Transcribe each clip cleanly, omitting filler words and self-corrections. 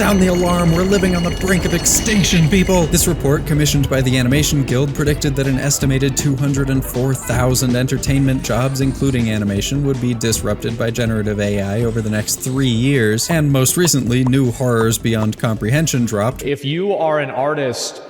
Sound the alarm, we're living on the brink of extinction, people! This report, commissioned by the Animation Guild, predicted that an estimated 204,000 entertainment jobs, including animation, would be disrupted by generative AI over the next 3 years, and most recently, new horrors beyond comprehension dropped. If you are an artist,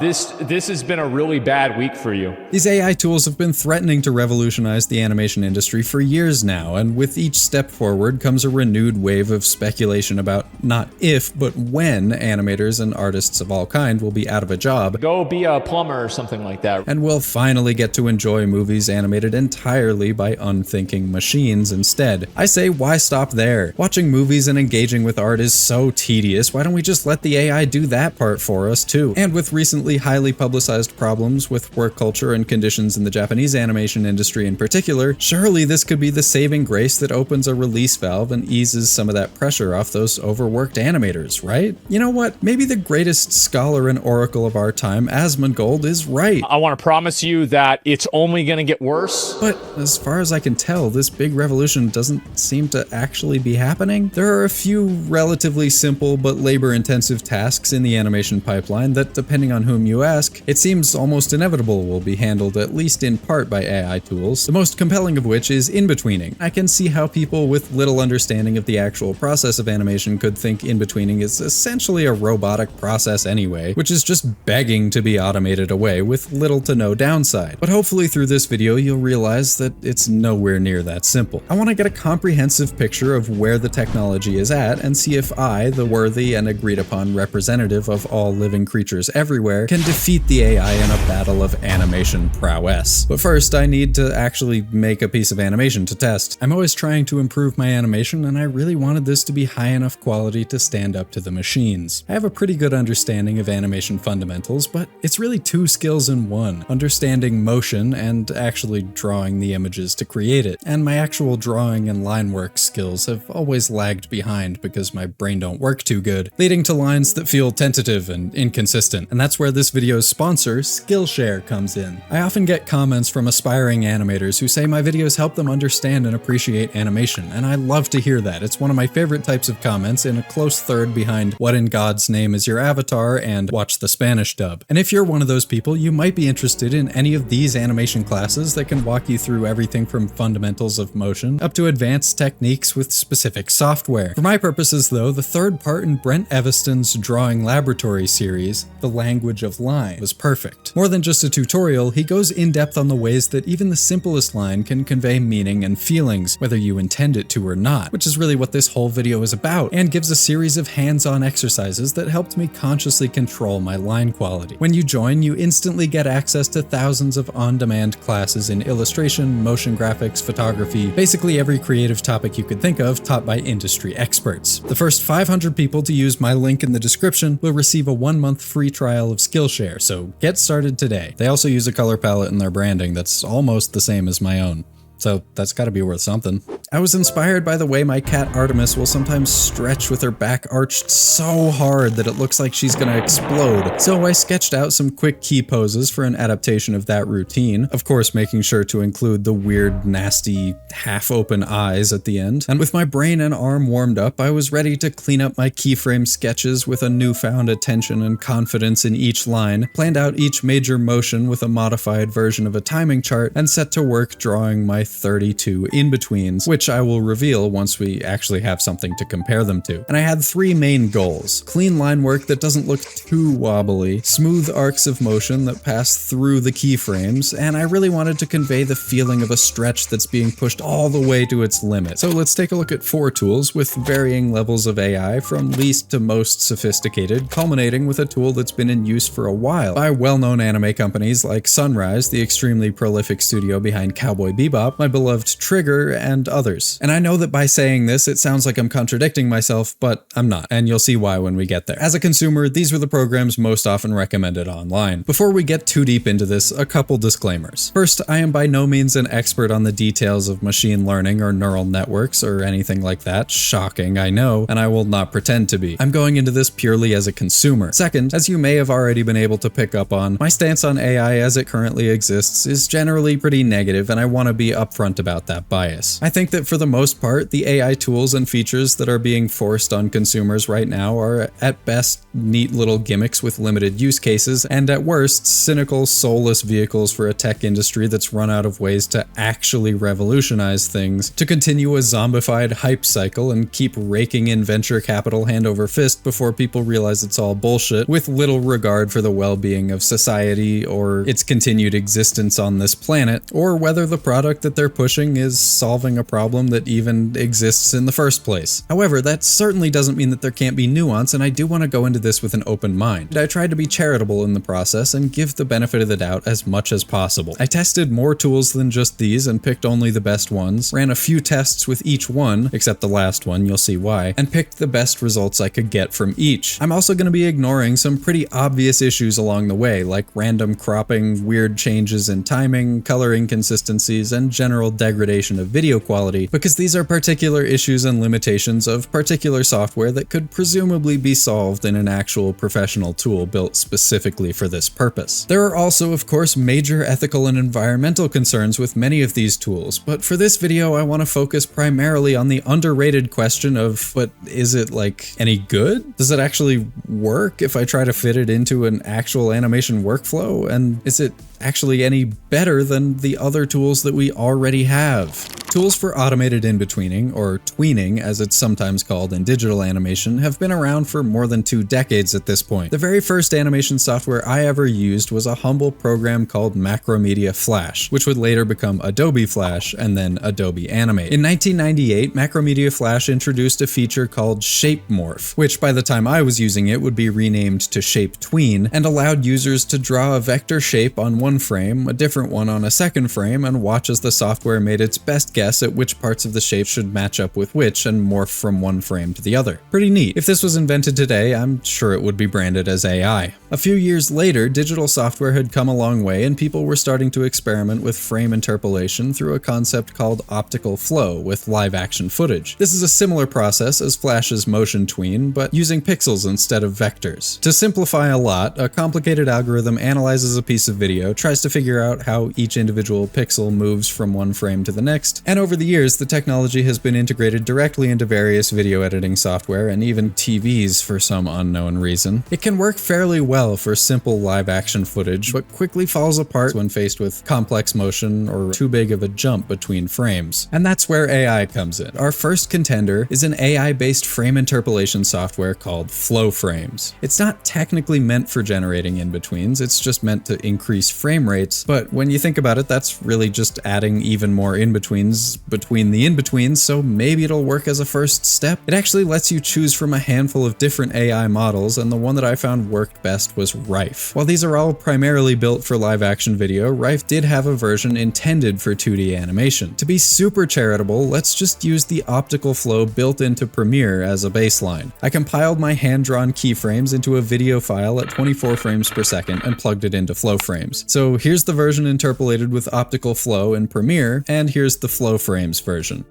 this has been a really bad week for you. These AI tools have been threatening to revolutionize the animation industry for years now, and with each step forward comes a renewed wave of speculation about not if, but when animators and artists of all kind will be out of a job. Go be a plumber or something like that. And we'll finally get to enjoy movies animated entirely by unthinking machines instead. I say, why stop there? Watching movies and engaging with art is so tedious, why don't we just let the AI do that part for us too? And with recently highly publicized problems with work culture and conditions in the Japanese animation industry in particular, surely this could be the saving grace that opens a release valve and eases some of that pressure off those overworked animators, right? You know what? Maybe the greatest scholar and oracle of our time, Asmongold, is right. I want to promise you that it's only going to get worse. But as far as I can tell, this big revolution doesn't seem to actually be happening. There are a few relatively simple but labor-intensive tasks in the animation pipeline that, depending on whom you ask, it seems almost inevitable will be handled at least in part by AI tools, the most compelling of which is in-betweening. I can see how people with little understanding of the actual process of animation could think in-betweening is essentially a robotic process anyway, which is just begging to be automated away with little to no downside. But hopefully through this video you'll realize that it's nowhere near that simple. I want to get a comprehensive picture of where the technology is at and see if I, the worthy and agreed upon representative of all living creatures everywhere, can defeat the AI in a battle of animation prowess. But first, I need to actually make a piece of animation to test. I'm always trying to improve my animation, and I really wanted this to be high enough quality to stand up to the machines. I have a pretty good understanding of animation fundamentals, but it's really two skills in one: understanding motion and actually drawing the images to create it. And my actual drawing and line work skills have always lagged behind because my brain don't work too good, leading to lines that feel tentative and inconsistent. And that's where this video's sponsor, Skillshare, comes in. I often get comments from aspiring animators who say my videos help them understand and appreciate animation, and I love to hear that. It's one of my favorite types of comments, in a close third behind "What in God's name is your avatar?" and "Watch the Spanish dub." And if you're one of those people, you might be interested in any of these animation classes that can walk you through everything from fundamentals of motion up to advanced techniques with specific software. For my purposes though, the third part in Brent Evaston's Drawing Laboratory series, The Language of Line, was perfect. More than just a tutorial, he goes in depth on the ways that even the simplest line can convey meaning and feelings, whether you intend it to or not, which is really what this whole video is about, and gives a series of hands-on exercises that helped me consciously control my line quality. When you join, you instantly get access to thousands of on-demand classes in illustration, motion graphics, photography, basically every creative topic you could think of, taught by industry experts. The first 500 people to use my link in the description will receive a 1-month free trial of Skillshare, so get started today. They also use a color palette in their branding that's almost the same as my own, so that's gotta be worth something. I was inspired by the way my cat Artemis will sometimes stretch with her back arched so hard that it looks like she's gonna explode, so I sketched out some quick key poses for an adaptation of that routine, of course making sure to include the weird, nasty, half-open eyes at the end. And with my brain and arm warmed up, I was ready to clean up my keyframe sketches with a newfound attention and confidence in each line, planned out each major motion with a modified version of a timing chart, and set to work drawing my 32 in-betweens, which I will reveal once we actually have something to compare them to. And I had 3 main goals: clean line work that doesn't look too wobbly, smooth arcs of motion that pass through the keyframes, and I really wanted to convey the feeling of a stretch that's being pushed all the way to its limit. So let's take a look at 4 tools with varying levels of AI from least to most sophisticated, culminating with a tool that's been in use for a while by well-known anime companies like Sunrise, the extremely prolific studio behind Cowboy Bebop, my beloved Trigger, and others. And I know that by saying this, it sounds like I'm contradicting myself, but I'm not, and you'll see why when we get there. As a consumer, these were the programs most often recommended online. Before we get too deep into this, a couple disclaimers. First, I am by no means an expert on the details of machine learning or neural networks or anything like that. Shocking, I know, and I will not pretend to be. I'm going into this purely as a consumer. Second, as you may have already been able to pick up on, my stance on AI as it currently exists is generally pretty negative, and I want to be upfront about that bias. I think that for the most part, the AI tools and features that are being forced on consumers right now are at best neat little gimmicks with limited use cases, and at worst, cynical, soulless vehicles for a tech industry that's run out of ways to actually revolutionize things, to continue a zombified hype cycle and keep raking in venture capital hand over fist before people realize it's all bullshit, with little regard for the well-being of society or its continued existence on this planet, or whether the product that they're pushing is solving a problem that even exists in the first place. However, that certainly doesn't mean that there can't be nuance, and I do want to go into this with an open mind. I tried to be charitable in the process and give the benefit of the doubt as much as possible. I tested more tools than just these and picked only the best ones, ran a few tests with each one, except the last one, you'll see why, and picked the best results I could get from each. I'm also going to be ignoring some pretty obvious issues along the way, like random cropping, weird changes in timing, color inconsistencies, and general degradation of video quality, because these are particular issues and limitations of particular software that could presumably be solved in an actual professional tool built specifically for this purpose. There are also, of course, major ethical and environmental concerns with many of these tools, but for this video I want to focus primarily on the underrated question of, but is it like any good? Does it actually work if I try to fit it into an actual animation workflow? And is it actually any better than the other tools that we already have? Tools for automated in-betweening, or tweening as it's sometimes called in digital animation, have been around for more than 2 decades at this point. The very first animation software I ever used was a humble program called Macromedia Flash, which would later become Adobe Flash and then Adobe Animate. In 1998, Macromedia Flash introduced a feature called Shape Morph, which by the time I was using it would be renamed to Shape Tween, and allowed users to draw a vector shape on one frame, a different one on a second frame, and watch as the software made its best guess at which parts of the shape should match up with which and morph from one frame to the other. Pretty neat. If this was invented today, I'm sure it would be branded as AI. A few years later, digital software had come a long way and people were starting to experiment with frame interpolation through a concept called optical flow with live action footage. This is a similar process as Flash's motion tween, but using pixels instead of vectors. To simplify a lot, a complicated algorithm analyzes a piece of video, tries to figure out how each individual pixel moves from one frame to the next, and over the years the technology has been integrated directly into various video editing software and even TVs for some unknown reason. It can work fairly well for simple live action footage, but quickly falls apart when faced with complex motion or too big of a jump between frames. And that's where AI comes in. Our first contender is an AI-based frame interpolation software called FlowFrames. It's not technically meant for generating in-betweens, it's just meant to increase frame rates, but when you think about it, that's really just adding even more in-betweens between the in-betweens, so maybe it'll work as a first step. It actually lets you choose from a handful of different AI models, and the one that I found worked best was Rife. While these are all primarily built for live action video, Rife did have a version intended for 2D animation. To be super charitable, let's just use the optical flow built into Premiere as a baseline. I compiled my hand-drawn keyframes into a video file at 24 frames per second and plugged it into FlowFrames. So here's the version interpolated with optical flow in Premiere, and here's the FlowFrames version.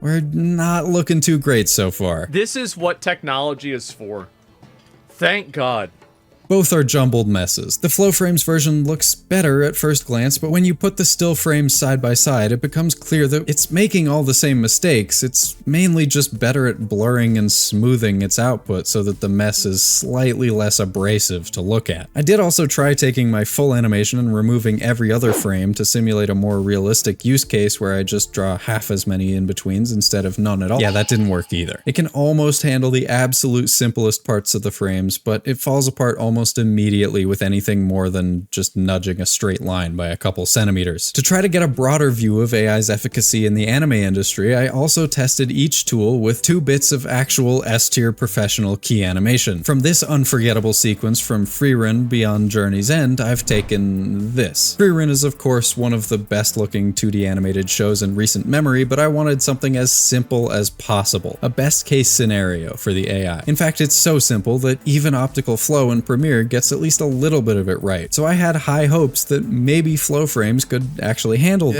We're not looking too great so far. This is what technology is for. Thank God. Both are jumbled messes. The FlowFrames version looks better at first glance, but when you put the still frames side by side, it becomes clear that it's making all the same mistakes. It's mainly just better at blurring and smoothing its output so that the mess is slightly less abrasive to look at. I did also try taking my full animation and removing every other frame to simulate a more realistic use case where I just draw half as many in-betweens instead of none at all. Yeah, that didn't work either. It can almost handle the absolute simplest parts of the frames, but it falls apart almost immediately with anything more than just nudging a straight line by a couple centimeters. To try to get a broader view of AI's efficacy in the anime industry, I also tested each tool with 2 bits of actual S-tier professional key animation. From this unforgettable sequence from Freerun Beyond Journey's End, I've taken this. Freerun is of course one of the best looking 2D animated shows in recent memory, but I wanted something as simple as possible. A best case scenario for the AI. In fact, it's so simple that even optical flow in Premiere gets at least a little bit of it right. So I had high hopes that maybe FlowFrames could actually handle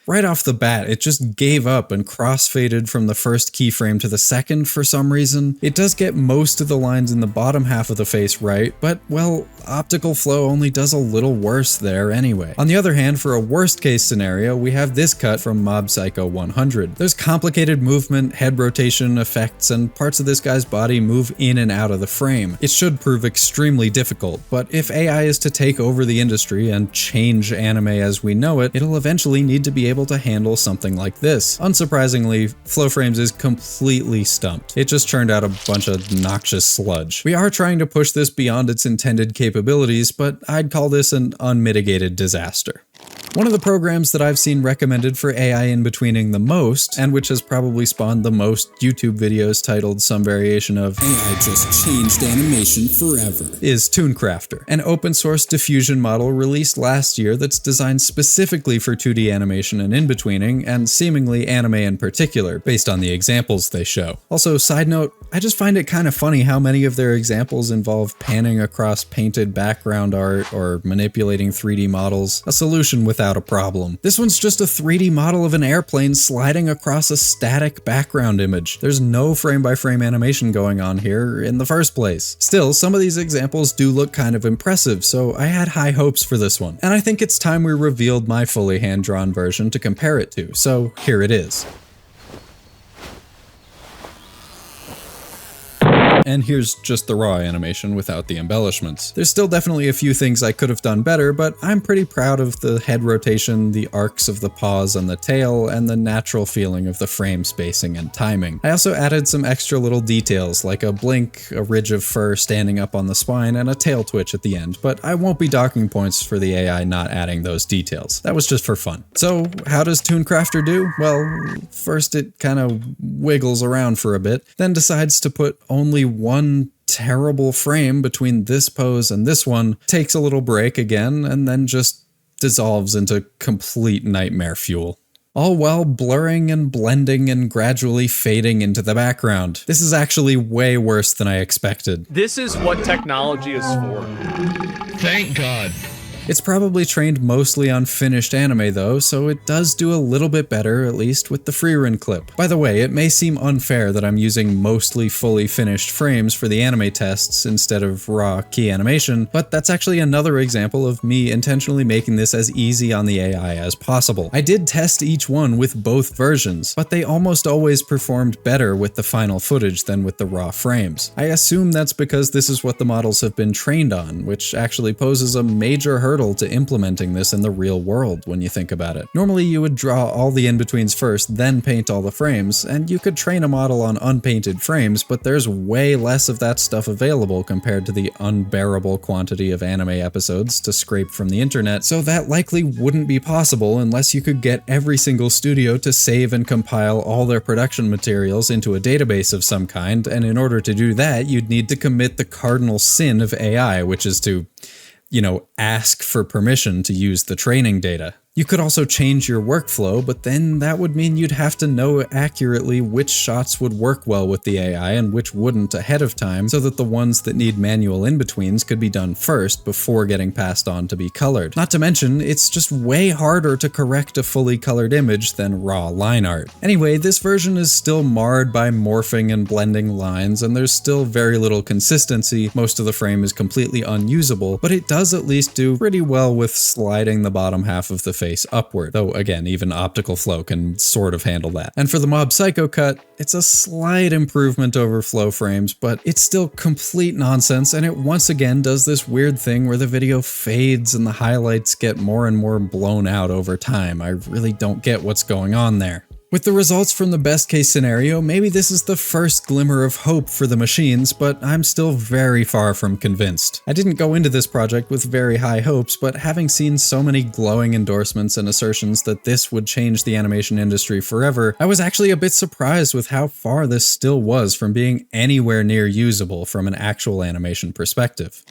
Right off the bat, it just gave up and crossfaded from the first keyframe to the second for some reason. It does get most of the lines in the bottom half of the face right, but, well, optical flow only does a little worse there anyway. On the other hand, for a worst case scenario, we have this cut from Mob Psycho 100. There's complicated movement, head rotation effects, and parts of this guy's body move in and out of the frame. It should prove extremely difficult, but if AI is to take over the industry and change anime as we know it, it'll eventually need to be able to handle something like this. Unsurprisingly, FlowFrames is completely stumped. It just churned out a bunch of noxious sludge. We are trying to push this beyond its intended capabilities, but I'd call this an unmitigated disaster. One of the programs that I've seen recommended for AI in-betweening the most, and which has probably spawned the most YouTube videos titled some variation of "AI just changed animation forever," is ToonCrafter, an open-source diffusion model released last year that's designed specifically for 2D animation and in-betweening, and seemingly anime in particular, based on the examples they show. Also, side note, I just find it kind of funny how many of their examples involve panning across painted background art or manipulating 3D models, a solution without a problem. This one's just a 3D model of an airplane sliding across a static background image. There's no frame-by-frame animation going on here in the first place. Still, some of these examples do look kind of impressive, so I had high hopes for this one. And I think it's time we revealed my fully hand-drawn version to compare it to, so here it is. And here's just the raw animation without the embellishments. There's still definitely a few things I could have done better, but I'm pretty proud of the head rotation, the arcs of the paws and the tail, and the natural feeling of the frame spacing and timing. I also added some extra little details, like a blink, a ridge of fur standing up on the spine, and a tail twitch at the end, but I won't be docking points for the AI not adding those details. That was just for fun. So how does ToonCrafter do? Well, first it kind of wiggles around for a bit, then decides to put only one terrible frame between this pose and this one, takes a little break again, and then just dissolves into complete nightmare fuel. All while blurring and blending and gradually fading into the background. This is actually way worse than I expected. This is what technology is for. Thank God. It's probably trained mostly on finished anime though, so it does do a little bit better, at least with the freerun clip. By the way, it may seem unfair that I'm using mostly fully finished frames for the anime tests instead of raw key animation, but that's actually another example of me intentionally making this as easy on the AI as possible. I did test each one with both versions, but they almost always performed better with the final footage than with the raw frames. I assume that's because this is what the models have been trained on, which actually poses a major hurdle to implementing this in the real world when you think about it. Normally you would draw all the in-betweens first, then paint all the frames, and you could train a model on unpainted frames, but there's way less of that stuff available compared to the unbearable quantity of anime episodes to scrape from the internet, so that likely wouldn't be possible unless you could get every single studio to save and compile all their production materials into a database of some kind, and in order to do that, you'd need to commit the cardinal sin of AI, which is to ask for permission to use the training data. You could also change your workflow, but then that would mean you'd have to know accurately which shots would work well with the AI and which wouldn't ahead of time, so that the ones that need manual in-betweens could be done first before getting passed on to be colored. Not to mention, it's just way harder to correct a fully colored image than raw line art. Anyway, this version is still marred by morphing and blending lines, and there's still very little consistency. Most of the frame is completely unusable, but it does at least do pretty well with sliding the bottom half of the face upward, though again, even optical flow can sort of handle that. And for the Mob Psycho cut, it's a slight improvement over FlowFrames, but it's still complete nonsense, and it once again does this weird thing where the video fades and the highlights get more and more blown out over time. I really don't get what's going on there. With the results from the best case scenario, maybe this is the first glimmer of hope for the machines, but I'm still very far from convinced. I didn't go into this project with very high hopes, but having seen so many glowing endorsements and assertions that this would change the animation industry forever, I was actually a bit surprised with how far this still was from being anywhere near usable from an actual animation perspective.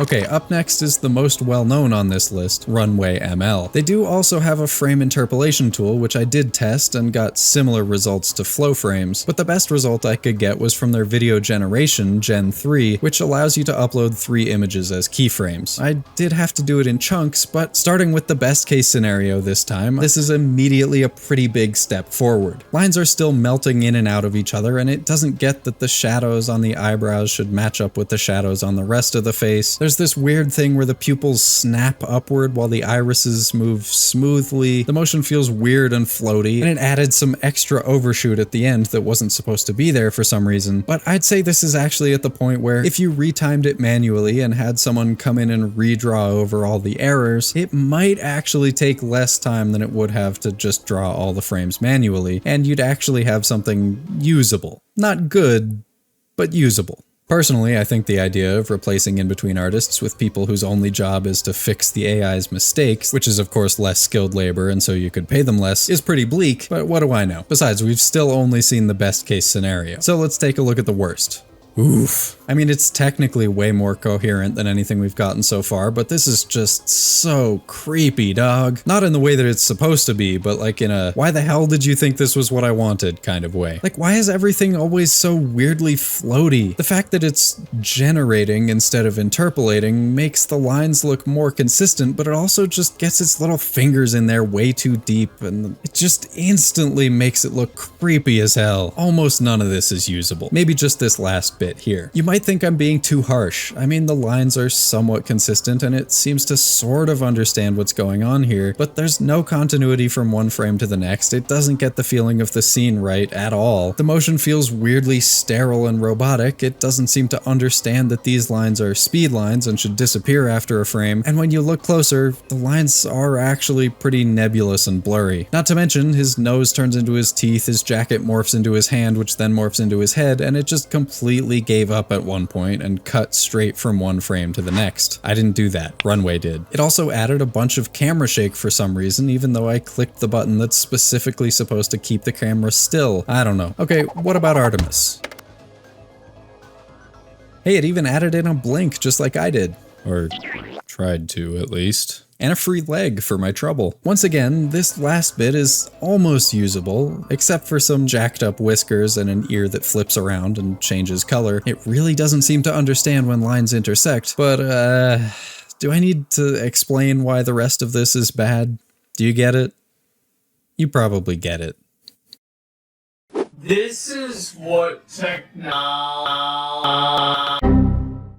Okay, up next is the most well-known on this list, Runway ML. They do also have a frame interpolation tool, which I did test and got similar results to FlowFrames, but the best result I could get was from their video generation, Gen 3, which allows you to upload 3 images as keyframes. I did have to do it in chunks, but starting with the best case scenario this time, this is immediately a pretty big step forward. Lines are still melting in and out of each other, and it doesn't get that the shadows on the eyebrows should match up with the shadows on the rest of the face. There's this weird thing where the pupils snap upward while the irises move smoothly. The motion feels weird and floaty, and it added some extra overshoot at the end that wasn't supposed to be there for some reason. But I'd say this is actually at the point where if you retimed it manually and had someone come in and redraw over all the errors, it might actually take less time than it would have to just draw all the frames manually, and you'd actually have something usable. Not good, but usable. Personally, I think the idea of replacing in-between artists with people whose only job is to fix the AI's mistakes, which is of course less skilled labor and so you could pay them less, is pretty bleak, but what do I know? Besides, we've still only seen the best case scenario. So let's take a look at the worst. Oof. I mean, it's technically way more coherent than anything we've gotten so far, but this is just so creepy, dog. Not in the way that it's supposed to be, but like in a why the hell did you think this was what I wanted kind of way. Like, why is everything always so weirdly floaty? The fact that it's generating instead of interpolating makes the lines look more consistent, but it also just gets its little fingers in there way too deep, and it just instantly makes it look creepy as hell. Almost none of this is usable. Maybe just this last bit here. You might think I'm being too harsh. I mean, the lines are somewhat consistent and it seems to sort of understand what's going on here, but there's no continuity from one frame to the next. It doesn't get the feeling of the scene right at all. The motion feels weirdly sterile and robotic. It doesn't seem to understand that these lines are speed lines and should disappear after a frame, and when you look closer, the lines are actually pretty nebulous and blurry. Not to mention, his nose turns into his teeth, his jacket morphs into his hand, which then morphs into his head, and it just completely gave up at one point and cut straight from one frame to the next. I didn't do that. Runway did. It also added a bunch of camera shake for some reason, even though I clicked the button that's specifically supposed to keep the camera still. I don't know. Okay, what about Artemis? Hey, it even added in a blink just like I did. Or tried to, at least. And a free leg for my trouble. Once again, this last bit is almost usable, except for some jacked up whiskers and an ear that flips around and changes color. It really doesn't seem to understand when lines intersect, but do I need to explain why the rest of this is bad? Do you get it? You probably get it. This is what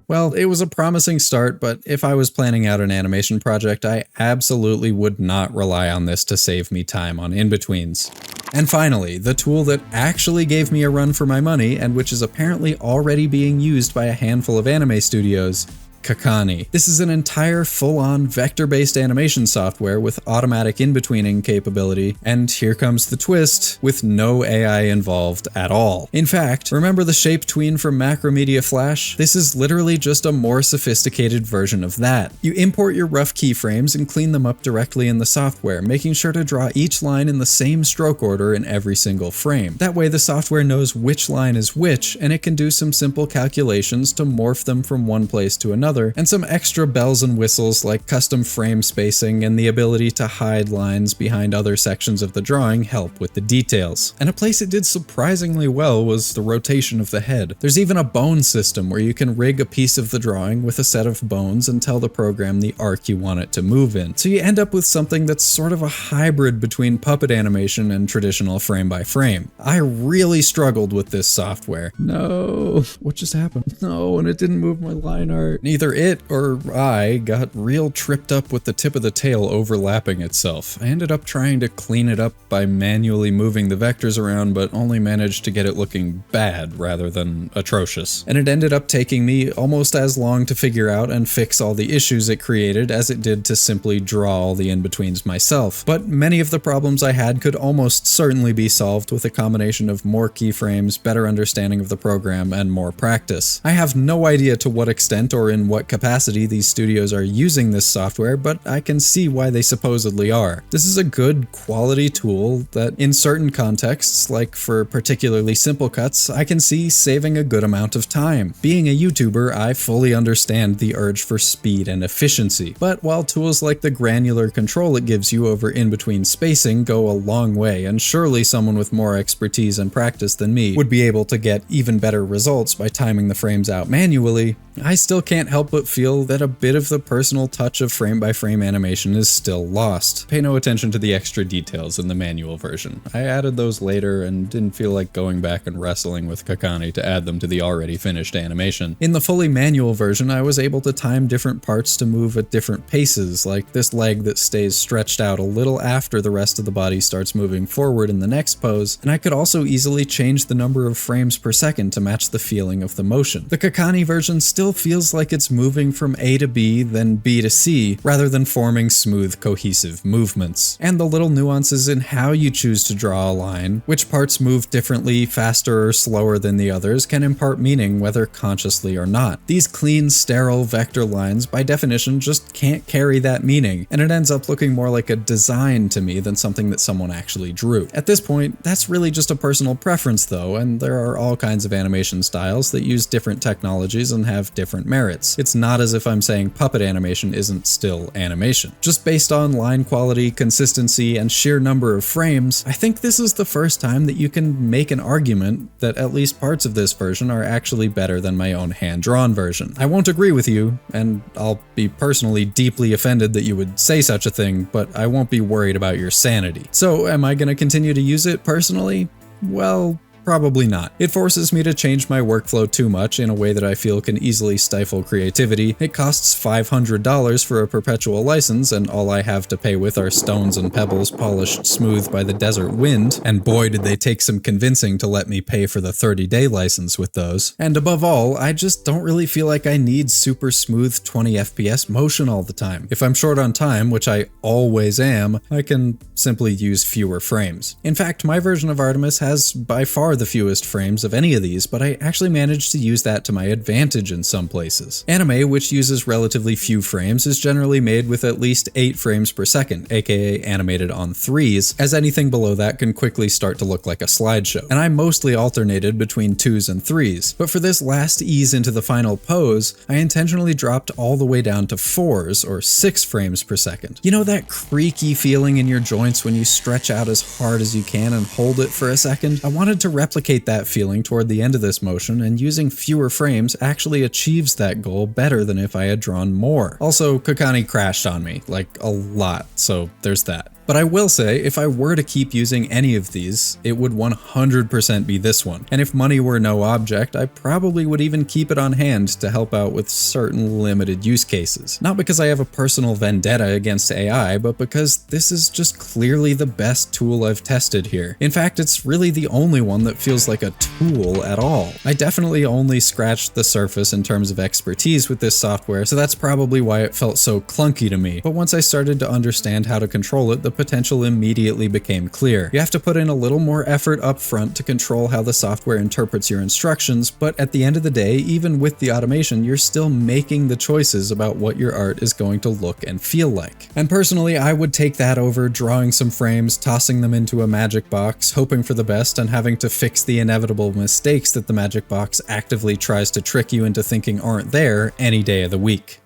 Well, it was a promising start, but if I was planning out an animation project, I absolutely would not rely on this to save me time on in-betweens. And finally, the tool that actually gave me a run for my money, and which is apparently already being used by a handful of anime studios, CACANi. This is an entire full-on vector-based animation software with automatic in-betweening capability, and here comes the twist, with no AI involved at all. In fact, remember the shape tween from Macromedia Flash? This is literally just a more sophisticated version of that. You import your rough keyframes and clean them up directly in the software, making sure to draw each line in the same stroke order in every single frame. That way the software knows which line is which, and it can do some simple calculations to morph them from one place to another, and some extra bells and whistles like custom frame spacing and the ability to hide lines behind other sections of the drawing help with the details. And a place it did surprisingly well was the rotation of the head. There's even a bone system where you can rig a piece of the drawing with a set of bones and tell the program the arc you want it to move in. So you end up with something that's sort of a hybrid between puppet animation and traditional frame by frame. I really struggled with this software. No, what just happened? No, and it didn't move my line art. Either it or I got real tripped up with the tip of the tail overlapping itself. I ended up trying to clean it up by manually moving the vectors around, but only managed to get it looking bad rather than atrocious. And it ended up taking me almost as long to figure out and fix all the issues it created as it did to simply draw all the in-betweens myself. But many of the problems I had could almost certainly be solved with a combination of more keyframes, better understanding of the program, and more practice. I have no idea to what extent or in in what capacity these studios are using this software, but I can see why they supposedly are. This is a good quality tool that in certain contexts, like for particularly simple cuts, I can see saving a good amount of time. Being a YouTuber, I fully understand the urge for speed and efficiency, but while tools like the granular control it gives you over in-between spacing go a long way, and surely someone with more expertise and practice than me would be able to get even better results by timing the frames out manually, I still can't help but feel that a bit of the personal touch of frame-by-frame animation is still lost. Pay no attention to the extra details in the manual version. I added those later and didn't feel like going back and wrestling with CACANi to add them to the already finished animation. In the fully manual version, I was able to time different parts to move at different paces, like this leg that stays stretched out a little after the rest of the body starts moving forward in the next pose, and I could also easily change the number of frames per second to match the feeling of the motion. The CACANi version still feels like it's moving from A to B, then B to C, rather than forming smooth, cohesive movements. And the little nuances in how you choose to draw a line, which parts move differently, faster or slower than the others, can impart meaning whether consciously or not. These clean, sterile vector lines, by definition, just can't carry that meaning, and it ends up looking more like a design to me than something that someone actually drew. At this point, that's really just a personal preference though, and there are all kinds of animation styles that use different technologies and have different merits. It's not as if I'm saying puppet animation isn't still animation. Just based on line quality, consistency, and sheer number of frames, I think this is the first time that you can make an argument that at least parts of this version are actually better than my own hand-drawn version. I won't agree with you, and I'll be personally deeply offended that you would say such a thing, but I won't be worried about your sanity. So am I going to continue to use it personally? Well, probably not. It forces me to change my workflow too much in a way that I feel can easily stifle creativity. It costs $500 for a perpetual license, and all I have to pay with are stones and pebbles polished smooth by the desert wind, and boy did they take some convincing to let me pay for the 30-day license with those. And above all, I just don't really feel like I need super smooth 20 FPS motion all the time. If I'm short on time, which I always am, I can simply use fewer frames. In fact, my version of Artemis has by far the fewest frames of any of these, but I actually managed to use that to my advantage in some places. Anime, which uses relatively few frames, is generally made with at least 8 frames per second, aka animated on 3s, as anything below that can quickly start to look like a slideshow. And I mostly alternated between 2s and 3s, but for this last ease into the final pose, I intentionally dropped all the way down to 4s, or 6 frames per second. You know that creaky feeling in your joints when you stretch out as hard as you can and hold it for a second? I wanted to replicate that feeling toward the end of this motion, and using fewer frames actually achieves that goal better than if I had drawn more. Also, CACANi crashed on me, like a lot, so there's that. But I will say, if I were to keep using any of these, it would 100% be this one. And if money were no object, I probably would even keep it on hand to help out with certain limited use cases. Not because I have a personal vendetta against AI, but because this is just clearly the best tool I've tested here. In fact, it's really the only one that feels like a tool at all. I definitely only scratched the surface in terms of expertise with this software, so that's probably why it felt so clunky to me. But once I started to understand how to control it, the potential immediately became clear. You have to put in a little more effort up front to control how the software interprets your instructions, but at the end of the day, even with the automation, you're still making the choices about what your art is going to look and feel like. And personally, I would take that over drawing some frames, tossing them into a magic box, hoping for the best, and having to fix the inevitable mistakes that the magic box actively tries to trick you into thinking aren't there any day of the week.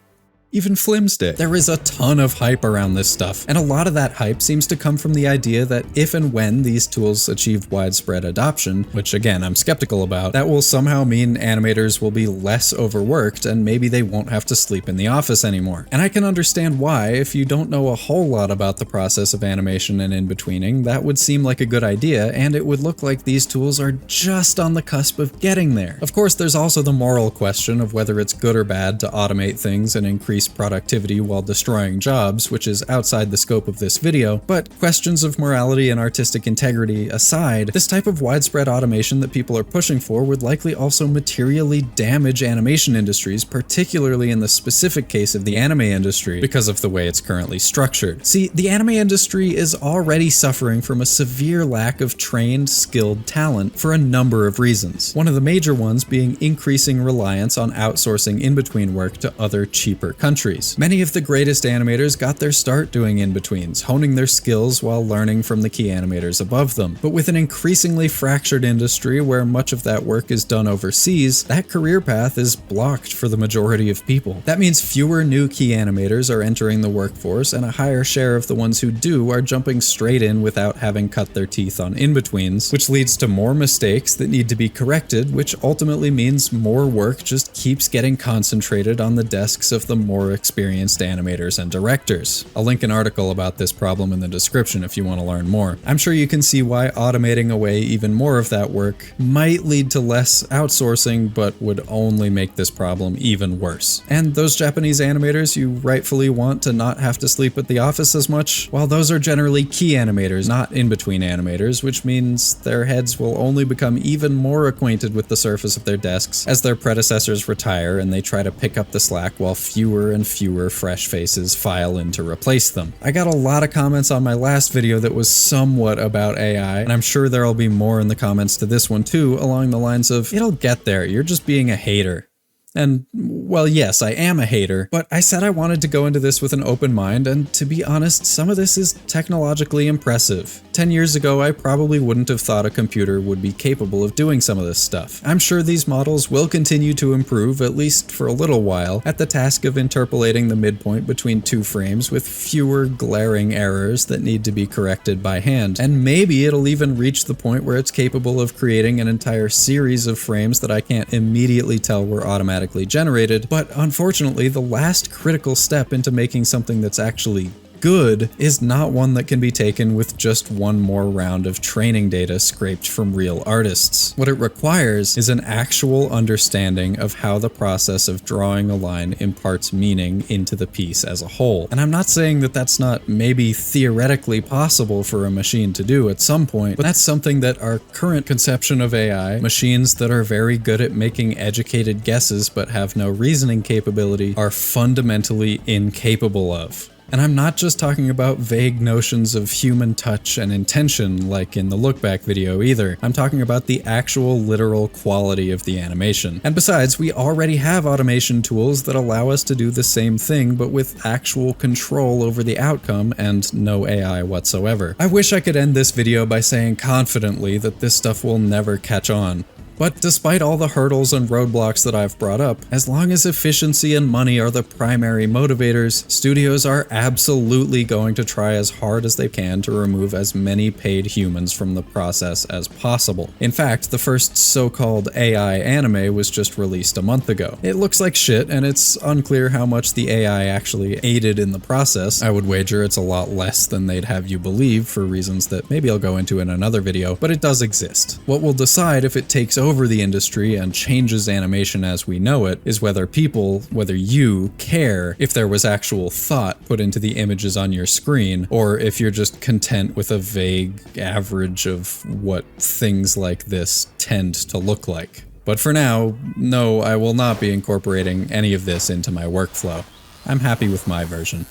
Even Flim's Day. There is a ton of hype around this stuff, and a lot of that hype seems to come from the idea that if and when these tools achieve widespread adoption, which again I'm skeptical about, that will somehow mean animators will be less overworked and maybe they won't have to sleep in the office anymore. And I can understand why. If you don't know a whole lot about the process of animation and in-betweening, that would seem like a good idea, and it would look like these tools are just on the cusp of getting there. Of course, there's also the moral question of whether it's good or bad to automate things and increase increase productivity while destroying jobs, which is outside the scope of this video, but questions of morality and artistic integrity aside, this type of widespread automation that people are pushing for would likely also materially damage animation industries, particularly in the specific case of the anime industry, because of the way it's currently structured. See, the anime industry is already suffering from a severe lack of trained, skilled talent for a number of reasons. One of the major ones being increasing reliance on outsourcing in-between work to other cheaper countries. Many of the greatest animators got their start doing in-betweens, honing their skills while learning from the key animators above them. But with an increasingly fractured industry where much of that work is done overseas, that career path is blocked for the majority of people. That means fewer new key animators are entering the workforce, and a higher share of the ones who do are jumping straight in without having cut their teeth on in-betweens, which leads to more mistakes that need to be corrected, which ultimately means more work just keeps getting concentrated on the desks of the more experienced animators and directors. I'll link an article about this problem in the description if you want to learn more. I'm sure you can see why automating away even more of that work might lead to less outsourcing, but would only make this problem even worse. And those Japanese animators you rightfully want to not have to sleep at the office as much, well, those are generally key animators, not in-between animators, which means their heads will only become even more acquainted with the surface of their desks as their predecessors retire and they try to pick up the slack while fewer and fewer fresh faces file in to replace them. I got a lot of comments on my last video that was somewhat about AI, and I'm sure there'll be more in the comments to this one too, along the lines of, "It'll get there, you're just being a hater." And, well, yes, I am a hater, but I said I wanted to go into this with an open mind, and to be honest, some of this is technologically impressive. 10 years ago, I probably wouldn't have thought a computer would be capable of doing some of this stuff. I'm sure these models will continue to improve, at least for a little while, at the task of interpolating the midpoint between two frames with fewer glaring errors that need to be corrected by hand. And maybe it'll even reach the point where it's capable of creating an entire series of frames that I can't immediately tell were automatically generated, but unfortunately the last critical step into making something that's actually good is not one that can be taken with just one more round of training data scraped from real artists. What it requires is an actual understanding of how the process of drawing a line imparts meaning into the piece as a whole. And I'm not saying that that's not maybe theoretically possible for a machine to do at some point, but that's something that our current conception of AI, machines that are very good at making educated guesses but have no reasoning capability, are fundamentally incapable of. And I'm not just talking about vague notions of human touch and intention like in the look back video either. I'm talking about the actual literal quality of the animation. And besides, we already have automation tools that allow us to do the same thing but with actual control over the outcome and no AI whatsoever. I wish I could end this video by saying confidently that this stuff will never catch on. But despite all the hurdles and roadblocks that I've brought up, as long as efficiency and money are the primary motivators, studios are absolutely going to try as hard as they can to remove as many paid humans from the process as possible. In fact, the first so-called AI anime was just released a month ago. It looks like shit, and it's unclear how much the AI actually aided in the process. I would wager it's a lot less than they'd have you believe for reasons that maybe I'll go into in another video, but it does exist. What will decide if it takes over the industry and changes animation as we know it is whether people, whether you, care if there was actual thought put into the images on your screen, or if you're just content with a vague average of what things like this tend to look like. But for now, no, I will not be incorporating any of this into my workflow. I'm happy with my version.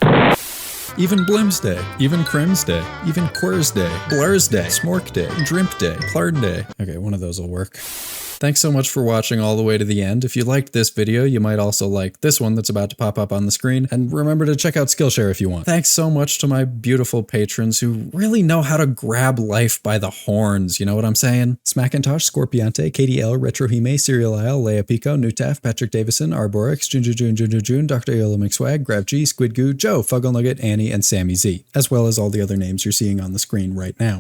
Even Blim's Day, even Crim's Day, even Queer's Day, Blur's Day, Smork Day, Drimp Day, Plard Day. Okay, one of those will work. Thanks so much for watching all the way to the end. If you liked this video, you might also like this one that's about to pop up on the screen, and remember to check out Skillshare if you want. Thanks so much to my beautiful patrons who really know how to grab life by the horns, you know what I'm saying? Smackintosh, Scorpiante, KDL, Retrohime, Serial Isle, Leia Pico, Nutaf, Patrick Davison, Arborix, June, Dr. Yola McSwag, Grav G, Squid Goo, Joe, Fuggle Nugget, Annie, and Sammy Z, as well as all the other names you're seeing on the screen right now.